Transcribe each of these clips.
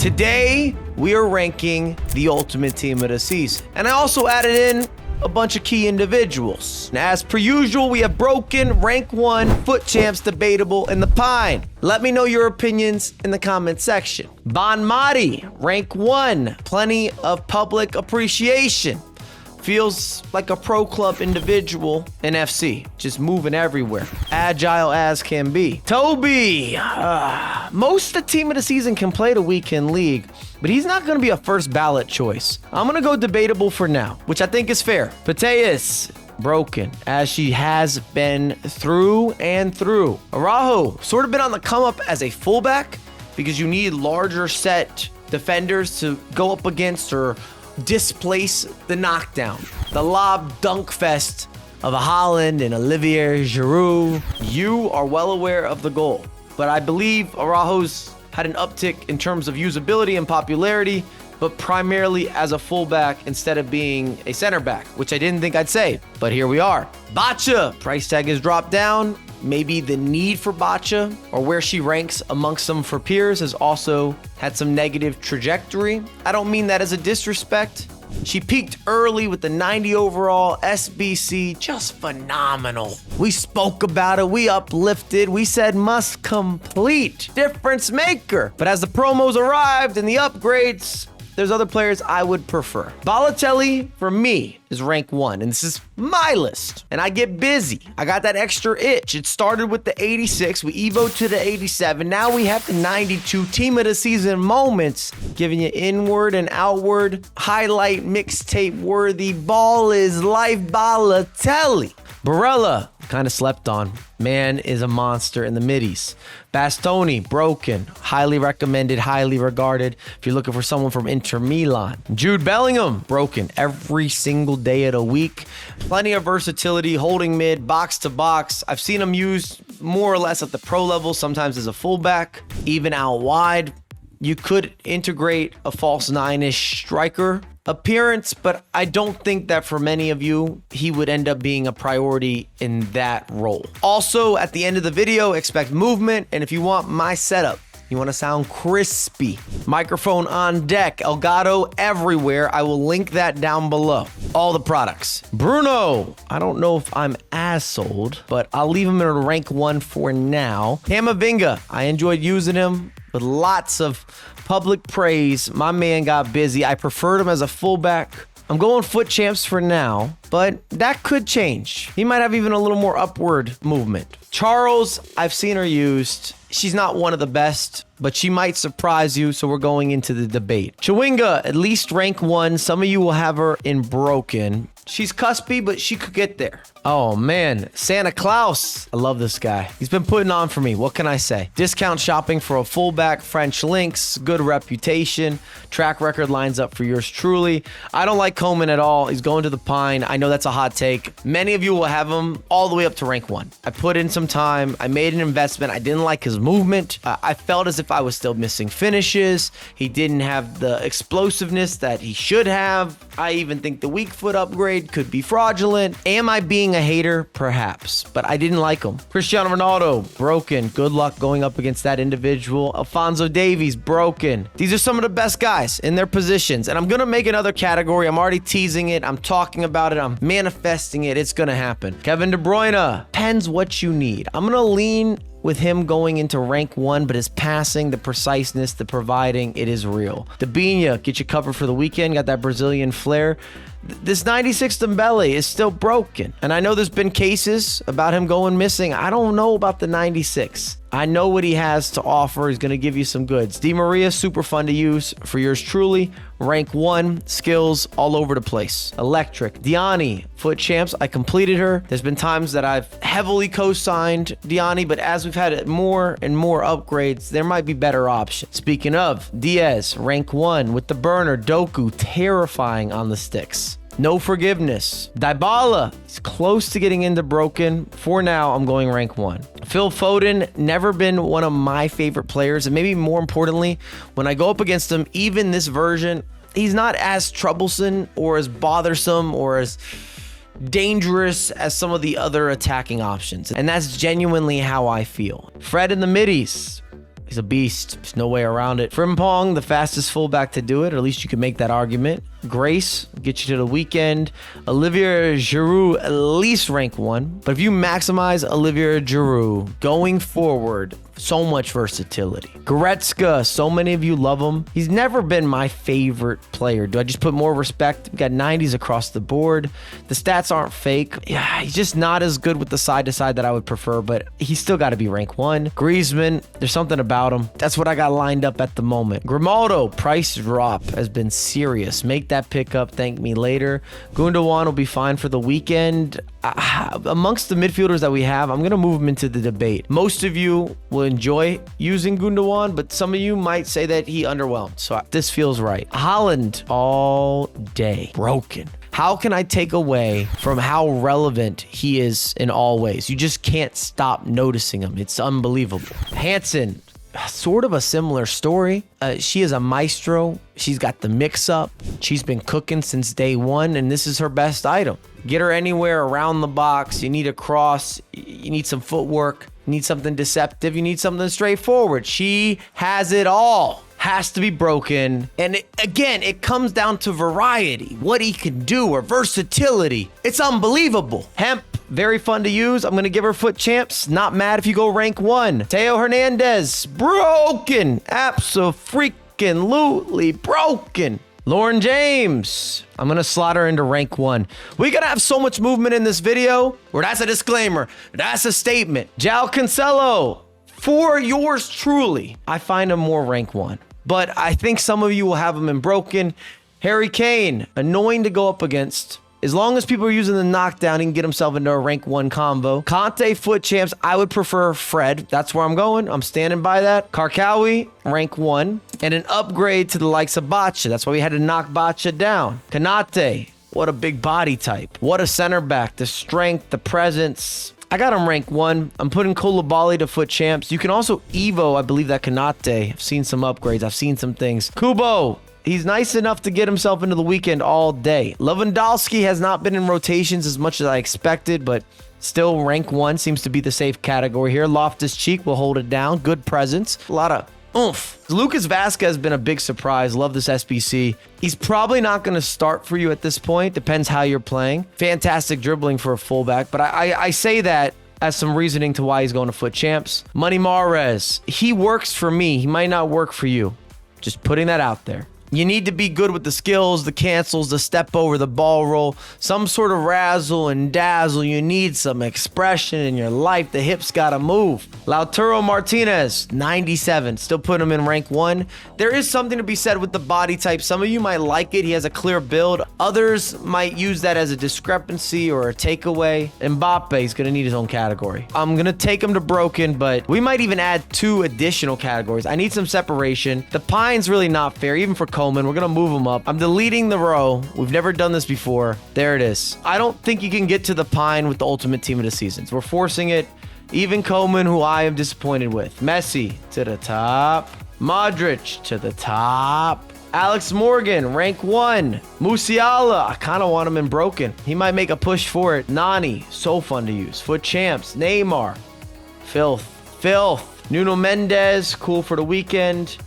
Today, we are ranking the ultimate team of the season. And I also added in a bunch of key individuals. And as per usual, we have Broken, Rank 1, Foot Champs, Debatable, and The Pine. Let me know your opinions in the comment section. Bon Madi, Rank 1, plenty of public appreciation. Feels like a pro club individual in FC, just moving everywhere. Agile as can be. Toby, most of the team of the season can play the weekend league, but he's not going to be a first ballot choice. I'm going to go Debatable for now, which I think is fair. Pateas, Broken, as she has been through and through. Araujo, sort of been on the come up as a fullback because you need larger set defenders to go up against or displace the knockdown, the lob dunk fest of a Haaland and Olivier Giroud. You are well aware of the goal, but I believe Araujo's had an uptick in terms of usability and popularity, but primarily as a fullback instead of being a center back, which I didn't think I'd say, but here we are. Bacha, price tag has dropped down. Maybe the need for Bacha or where she ranks amongst them for peers has also had some negative trajectory. I don't mean that as a disrespect. She peaked early with the 90 overall SBC, just phenomenal. We spoke about it, we uplifted, we said must complete, difference maker. But as the promos arrived and the upgrades, there's other players I would prefer. Balotelli, for me, is rank 1, and this is my list. And I get busy. I got that extra itch. It started with the 86. We evoed to the 87. Now we have the 92 team of the season moments, giving you inward and outward, highlight mixtape worthy. Ball is life Balotelli. Barella, kind of slept on. Man is a monster in the middies. Bastoni, Broken, highly recommended, highly regarded. If you're looking for someone from Inter Milan. Jude Bellingham, Broken every single day of the week. Plenty of versatility, holding mid, box to box. I've seen him used more or less at the pro level, sometimes as a fullback, even out wide. You could integrate a false nine-ish striker appearance, but I don't think that for many of you, he would end up being a priority in that role. Also, at the end of the video, expect movement. And if you want my setup, you want to sound crispy, microphone on deck, Elgato everywhere. I will link that down below. All the products. Bruno, I don't know if I'm as sold, but I'll leave him in a rank 1 for now. Camavinga, I enjoyed using him with lots of public praise. My man got busy. I preferred him as a fullback. I'm going Foot Champs for now, but that could change. He might have even a little more upward movement. Charles, I've seen her used. She's not one of the best, but she might surprise you, so we're going into the debate. Chawinga, at least rank 1. Some of you will have her in Broken. She's cuspy, but she could get there. Oh man, Santa Claus. I love this guy. He's been putting on for me. What can I say? Discount shopping for a fullback, French links, good reputation, track record lines up for yours truly. I don't like Coleman at all. He's going to the Pine. I know that's a hot take. Many of you will have him all the way up to rank 1. I put in some time. I made an investment. I didn't like his movement. I felt as if I was still missing finishes. He didn't have the explosiveness that he should have. I even think the weak foot upgrade could be fraudulent. Am I being a hater? Perhaps, but I didn't like him. Cristiano Ronaldo, Broken. Good luck going up against that individual. Alphonso Davies, Broken. These are some of the best guys in their positions, and I'm gonna make another category. I'm already teasing it. I'm talking about it. I'm manifesting it. It's gonna happen. Kevin De Bruyne. Depends what you need. I'm gonna lean with him going into rank 1, but his passing, the preciseness, the providing, it is real. Debinha, get you covered for the weekend, got that Brazilian flair. This 96 Dembele is still broken. And I know there's been cases about him going missing. I don't know about the 96. I know what he has to offer. He's going to give you some goods. Di Maria, super fun to use for yours truly. Rank 1, skills all over the place. Electric. Diani, Foot Champs. I completed her. There's been times that I've heavily co-signed Diani, but as we've had more and more upgrades, there might be better options. Speaking of, Diaz, rank 1 with the burner. Doku, terrifying on the sticks. No forgiveness. Dybala is close to getting into Broken. For now, I'm going rank 1. Phil Foden, never been one of my favorite players. And maybe more importantly, when I go up against him, even this version, he's not as troublesome or as bothersome or as dangerous as some of the other attacking options. And that's genuinely how I feel. Fred in the middies. He's a beast. There's no way around it. Frimpong, the fastest fullback to do it, or at least you can make that argument. Grace, get you to the weekend. Olivier Giroud, at least rank 1. But if you maximize Olivier Giroud going forward, so much versatility. Goretzka, so many of you love him. He's never been my favorite player. Do I just put more respect? We got 90s across the board. The stats aren't fake. Yeah, he's just not as good with the side to side that I would prefer, but he's still got to be rank 1. Griezmann, there's something about him. That's what I got lined up at the moment. Grimaldo, price drop has been serious. Make that pickup, thank me later. Gundogan will be fine for the weekend. Amongst the midfielders that we have, I'm going to move him into the debate. Most of you will enjoy using Gundogan, but some of you might say that he underwhelmed. So this feels right. Holland all day. Broken. How can I take away from how relevant he is in all ways? You just can't stop noticing him. It's unbelievable. Hansen, sort of a similar story. She is a maestro. She's got the mix-up. She's been cooking since day one, and this is her best item. Get her anywhere around the box. You need a cross. You need some footwork. You need something deceptive. You need something straightforward. She has it all. Has to be broken. And again, it comes down to variety. What he can do, or versatility. It's unbelievable. Hemp, very fun to use. I'm going to give her foot champs. Not mad if you go rank 1. Teo Hernandez, broken. Abso-freaking-lutely broken. Lauren James, I'm going to slot her into rank 1. We're going to have so much movement in this video, where that's a disclaimer. That's a statement. João Cancelo, for yours truly, I find him more rank 1. But I think some of you will have him in broken. Harry Kane, annoying to go up against. As long as people are using the knockdown, he can get himself into a rank 1 combo. Conte, foot champs, I would prefer Fred. That's where I'm going. I'm standing by that. Karkawi, rank 1. And an upgrade to the likes of Bacha. That's why we had to knock Bacha down. Kanate, what a big body type. What a center back. The strength, the presence. I got him rank 1. I'm putting Koulibaly to foot champs. You can also Evo, I believe, that Kanate. I've seen some upgrades. I've seen some things. Kubo. He's nice enough to get himself into the weekend all day. Lewandowski has not been in rotations as much as I expected, but still rank 1 seems to be the safe category here. Loftus-Cheek will hold it down. Good presence. A lot of oomph. Lucas Vazquez has been a big surprise. Love this SBC. He's probably not going to start for you at this point. Depends how you're playing. Fantastic dribbling for a fullback, but I say that as some reasoning to why he's going to foot champs. Money Mahrez. He works for me. He might not work for you. Just putting that out there. You need to be good with the skills, the cancels, the step over, the ball roll, some sort of razzle and dazzle. You need some expression in your life. The hips got to move. Lautaro Martinez, 97. Still put him in rank 1. There is something to be said with the body type. Some of you might like it. He has a clear build. Others might use that as a discrepancy or a takeaway. Mbappe is going to need his own category. I'm going to take him to broken, but we might even add 2 additional categories. I need some separation. The Pine's really not fair, even for Coleman. We're going to move him up. I'm deleting the row. We've never done this before. There it is. I don't think you can get to the Pine with the ultimate team of the seasons. We're forcing it. Even Coleman, who I am disappointed with. Messi to the top. Modric to the top. Alex Morgan, rank 1. Musiala, I kind of want him in broken. He might make a push for it. Nani, so fun to use. Foot champs. Neymar. Filth. Nuno Mendes, cool for the weekend.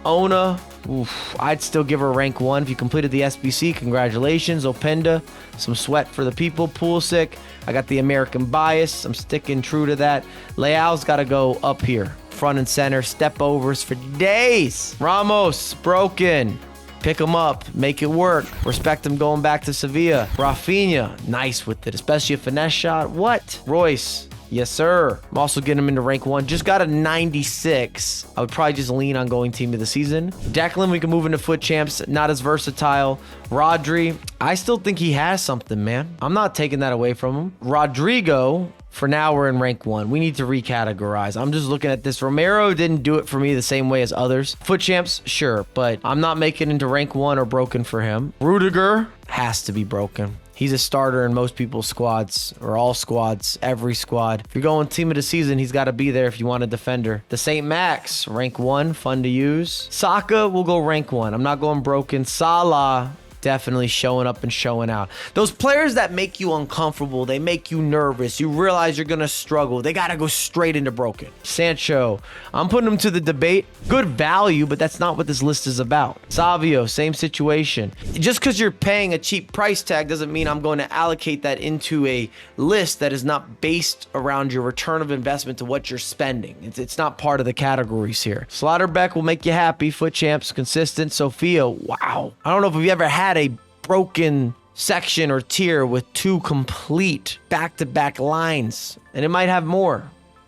Ona, oof, I'd still give her rank 1 if you completed the SBC. Congratulations. Openda, some sweat for the people. Pulisic, I got the American bias. I'm sticking true to that. Leao's got to go up here. Front and center. Step overs for days. Ramos, broken. Pick him up. Make it work. Respect him going back to Sevilla. Rafinha, nice with it, especially a finesse shot. What? Royce. Yes, sir. I'm also getting him into rank 1. Just got a 96. I would probably just lean on going team of the season. Declan, we can move into foot champs. Not as versatile. Rodri, I still think he has something, man. I'm not taking that away from him. Rodrigo, for now, we're in rank 1. We need to recategorize. I'm just looking at this. Romero didn't do it for me the same way as others. Foot champs, sure, but I'm not making it into rank 1 or broken for him. Rudiger has to be broken. He's a starter in most people's squads, or all squads, every squad. If you're going team of the season, he's got to be there if you want a defender. The St. Max, rank 1, fun to use. Saka will go rank 1. I'm not going broken. Salah, definitely showing up and showing out. Those players that make you uncomfortable, they make you nervous, you realize you're gonna struggle, they gotta go straight into broken. Sancho, I'm putting him to the debate. Good value, but that's not what this list is about. Savio, same situation. Just because you're paying a cheap price tag doesn't mean I'm going to allocate that into a list that is not based around your return of investment to what you're spending. It's not part of the categories here. Slaughterbeck will make you happy. Foot champs, consistent. Sophia, wow. I don't know if we've ever had a broken section or tier with 2 complete back-to-back lines, and it might have more.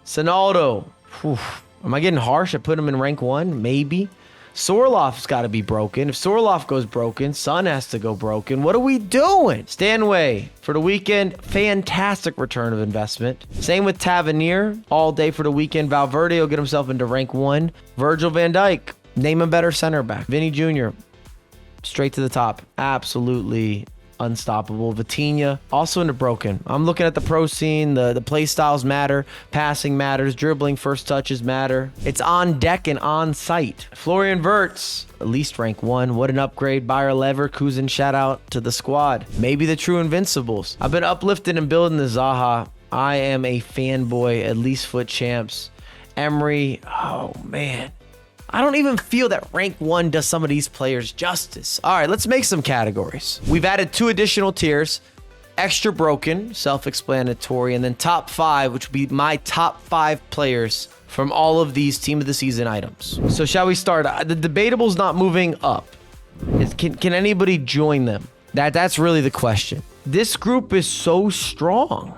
Sonaldo, am I getting harsh? I put him in rank 1, maybe. Sorloth's got to be broken. If Sorloth goes broken, Son has to go broken. What are we doing? Stanway for the weekend, fantastic return of investment. Same with Tavernier, all day for the weekend. Valverde will get himself into rank 1. Virgil van Dijk, name a better center back. Vinny Jr., straight to the top. Absolutely unstoppable. Vitinha, also into broken. I'm looking at the pro scene. The play styles matter. Passing matters. Dribbling, first touches matter. It's on deck and on site. Florian Wirtz, at least rank 1. What an upgrade. Bayer Leverkusen, shout out to the squad. Maybe the true invincibles. I've been uplifted and building the Zaha. I am a fanboy, at least foot champs. Emery, oh man. I don't even feel that rank 1 does some of these players justice. All right, let's make some categories. We've added 2 additional tiers. Extra broken, self-explanatory, and then top 5, which would be my top 5 players from all of these team of the season items. So shall we start? The debatable's not moving up. Can anybody join them? That's really the question. This group is so strong.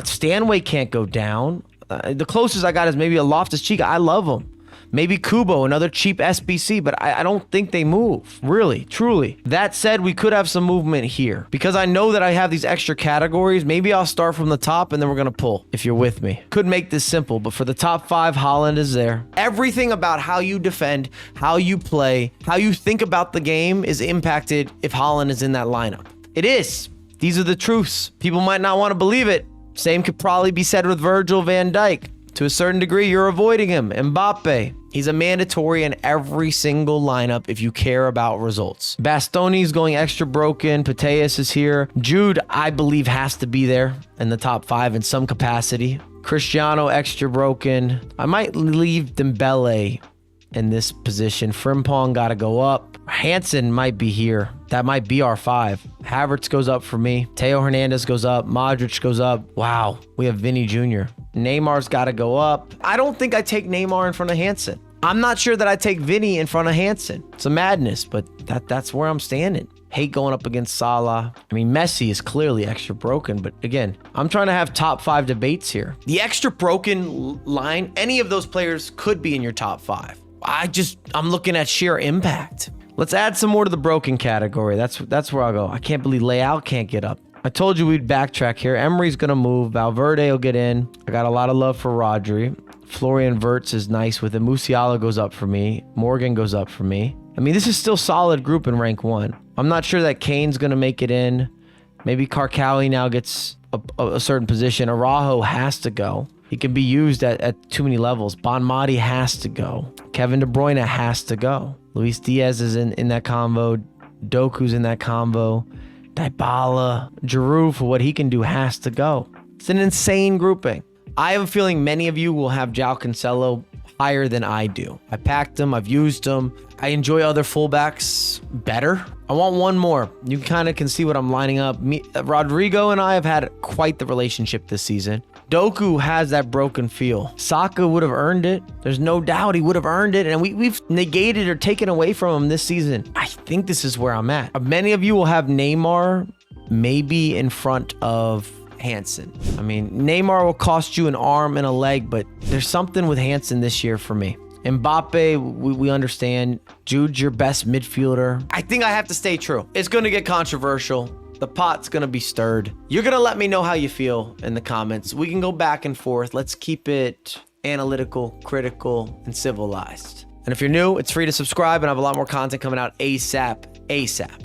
Stanway can't go down. The closest I got is maybe a Loftus-Cheek. I love him. Maybe Kubo, another cheap SBC, but I don't think they move, really, truly. That said, we could have some movement here. Because I know that I have these extra categories, maybe I'll start from the top and then we're going to pull, if you're with me. Could make this simple, but for the top 5, Haaland is there. Everything about how you defend, how you play, how you think about the game is impacted if Haaland is in that lineup. It is. These are the truths. People might not want to believe it. Same could probably be said with Virgil van Dijk. To a certain degree, you're avoiding him. Mbappe, he's a mandatory in every single lineup if you care about results. Bastoni's going extra broken. Pateas is here. Jude, I believe, has to be there in the top 5 in some capacity. Cristiano, extra broken. I might leave Dembele in this position. Frimpong got to go up. Hansen might be here. That might be our 5. Havertz goes up for me. Teo Hernandez goes up. Modric goes up. Wow. We have Vinny Jr. Neymar's got to go up. I don't think I take Neymar in front of Hansen. I'm not sure that I take Vinny in front of Hansen. It's a madness, but that's where I'm standing. Hate going up against Salah. I mean, Messi is clearly extra broken, but again, I'm trying to have top 5 debates here. The extra broken line, any of those players could be in your top 5. I'm looking at sheer impact. Let's add some more to the broken category. That's where I'll go. I can't believe Leao can't get up. I told you we'd backtrack here. Emery's going to move. Valverde will get in. I got a lot of love for Rodri. Florian Wirtz is nice with it. Musiala goes up for me. Morgan goes up for me. I mean, this is still solid group in rank 1. I'm not sure that Kane's going to make it in. Maybe Karkawi now gets a certain position. Araujo has to go. He can be used at too many levels. Bonmati has to go. Kevin De Bruyne has to go. Luis Diaz is in that combo. Doku's in that combo. Dybala, Giroud, for what he can do, has to go. It's an insane grouping. I have a feeling many of you will have João Cancelo higher than I do. I packed him. I've used him. I enjoy other fullbacks better. I want one more. You kind of can see what I'm lining up. Rodrigo and I have had quite the relationship this season. Doku has that broken feel. Saka would have earned it. There's no doubt he would have earned it. And we've negated or taken away from him this season. I think this is where I'm at. Many of you will have Neymar maybe in front of Hansen. I mean, Neymar will cost you an arm and a leg, but there's something with Hansen this year for me. Mbappe, we understand. Jude's your best midfielder. I think I have to stay true. It's going to get controversial. The pot's going to be stirred. You're going to let me know how you feel in the comments. We can go back and forth. Let's keep it analytical, critical, and civilized. And if you're new, it's free to subscribe, and I have a lot more content coming out ASAP.